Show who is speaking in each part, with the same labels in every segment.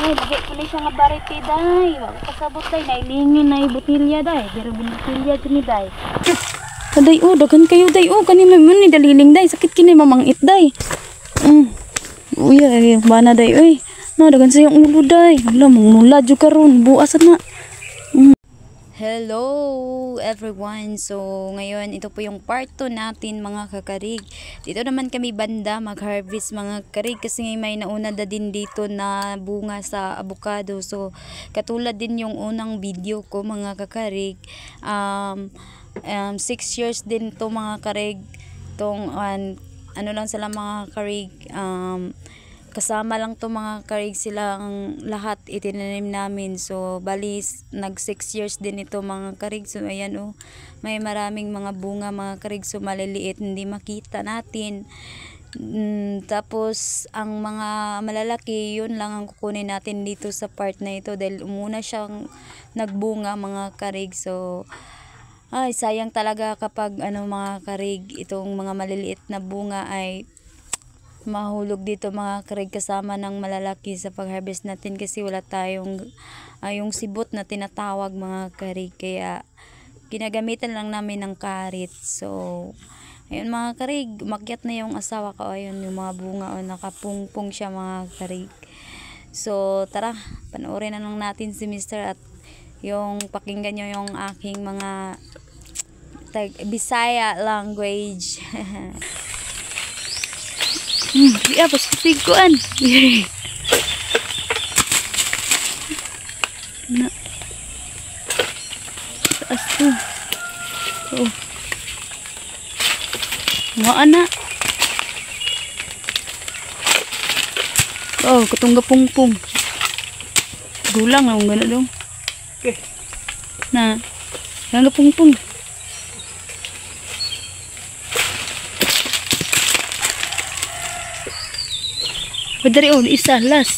Speaker 1: Day, lagi ko na siya nga bariti, day. Wag kasabot, day. Nailingin na botilya, day. Pero botilya dyan ni, day. Day, oh, dagan kayo, day. Oh, kanina mo ni daliling, day. Sakit kini mamangit, day. Uy, ay, bana, day. Uy, no, dagan sa yung ulo, day. Wala, mula juga ron. Buasan na. Hello everyone! So ngayon ito po yung part 2 natin mga kakarig. Dito naman kami banda mag-harvest mga karig kasi may nauna na din dito na bunga sa avocado. So katulad din yung unang video ko mga kakarig. 6 years din to mga karig. Tong ano lang sila mga karig. Kasama lang to mga karig, silang lahat itinanim namin. So bali nag 6 years din ito mga karig. So ayan oh, may maraming mga bunga mga karig. So maliliit hindi makita natin. Tapos ang mga malalaki yun lang ang kukunin natin dito sa part na ito dahil umuna siyang nagbunga mga karig. So ay sayang talaga kapag ano mga karig, itong mga maliliit na bunga ay mahulog dito mga karig kasama ng malalaki sa pag-harvest natin kasi wala tayong yung sibot na tinatawag mga karig, kaya ginagamitan lang namin ng karit. So ayun mga karig, umakyat na yung asawa ko, ayun yung mga bunga o nakapungpong siya mga karig. So tara, panoorin na lang natin si Mr. at yung pakinggan nyo yung aking mga Bisaya language. Di apa sikuan. Na. Taas tu. Oh. Mga anak. Oh, katong gapungpong. Gulang ang gana dong. Okay. Na. Ang gapungpong. Padari oh, isa last.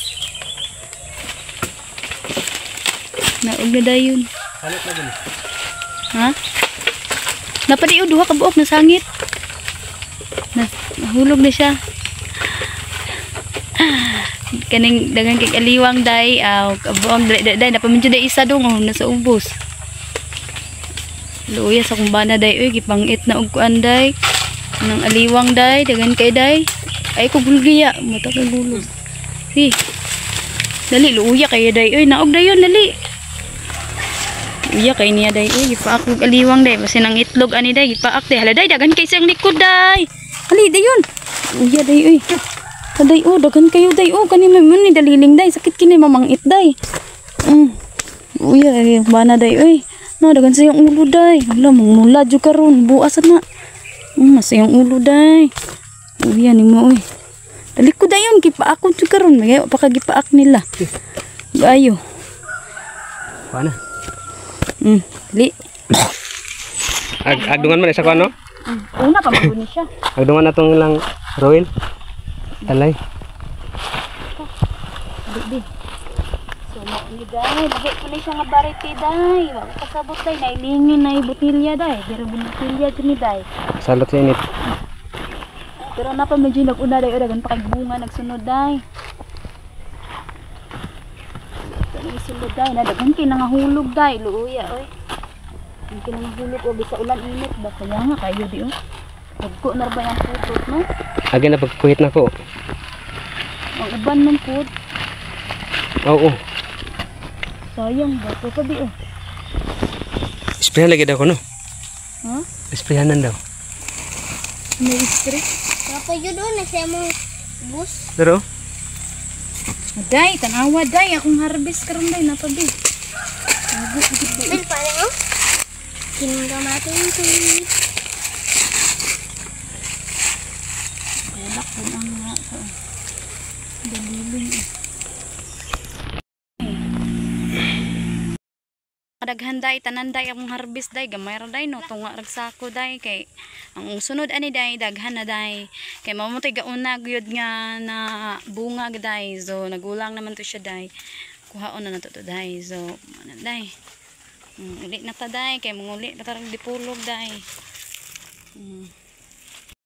Speaker 1: Naog na dayon.
Speaker 2: Halit na gani.
Speaker 1: Ha? Napadi oh, duha ka buok na sangit. Nahulog na siya. Kaning dagang kay aliwang day, kabuang day napamidyo day isa dong oh, nasa ubos. Luya sa kumbana day oy, gipangit na og kuan day. Nang aliwang day, dagan kay day. Ay ko gulgiya, mata kay gulog. Si. Dali luya kay day. Oy, naog dayon dali. Luya kay niya day. Oy, gipaak og aliwang day, basi nang itlog ani day, gipaak day. Hala day, dagan kay siyang likod day. Ali dayon. Luya day oy. Day oh, dagan kayo day. Oh, kanina mo ni daliling day, sakit kini mamangit day. Luya ay bana day oy. No, dagan sa yung ulo day. Wala mula juga ron, buasan na. Nasa yung ulo day. Uy, yan mo uy. Dali ko dayon, gipaak ko juga ron. Magayo pa kagipaak nila. Gayo.
Speaker 2: Paano?
Speaker 1: Dali.
Speaker 2: Agdungan man isa ko ano?
Speaker 1: Una pa maguni siya.
Speaker 2: Agdungan na tong ilang roil. Talay.
Speaker 1: Dali. So, mauni day. Lagi ko na siya nga bariti day. Wag kasabot day. Nailingin na botilya day. Pero botilya dyan ni day.
Speaker 2: Salot sa init.
Speaker 1: Pero napa medyo nag-una day. Dagan pa kay bunga nagsunod day. Ito na isulod day. Nadagan kayo nangahulog day. Luuya oy. Ang kinangahulog o bisa ulan init ba. Kaya nga kayo di o. Nagko na ba yung putot no?
Speaker 2: Agi na pagkuhit na ko.
Speaker 1: Ang uban ng put.
Speaker 2: Oo.
Speaker 1: Sayang ba? Ito sabi o.
Speaker 2: Sprayan lagi daw ko no?
Speaker 1: Ha?
Speaker 2: Sprayanan daw.
Speaker 1: May spray?
Speaker 3: Papa yun doon, nasa mong bus.
Speaker 2: Pero?
Speaker 1: Day, tanawa day. Akong harvest karon day. Napabi.
Speaker 3: Dan paano? Kinga natin ito.
Speaker 1: Elak po ang nga. Daliling eh. Kadaghan day, tanan day akong harvest day, gamay ra day no, tunga ragsako day kay ang sunod ani day daghan na day. Kay mamutay gauna gyud nga na bunga day. So nagulang naman to siya day. Kuhaon na nato to day. So ano day. Uli na ta day kay manguli na tarang dipulog day.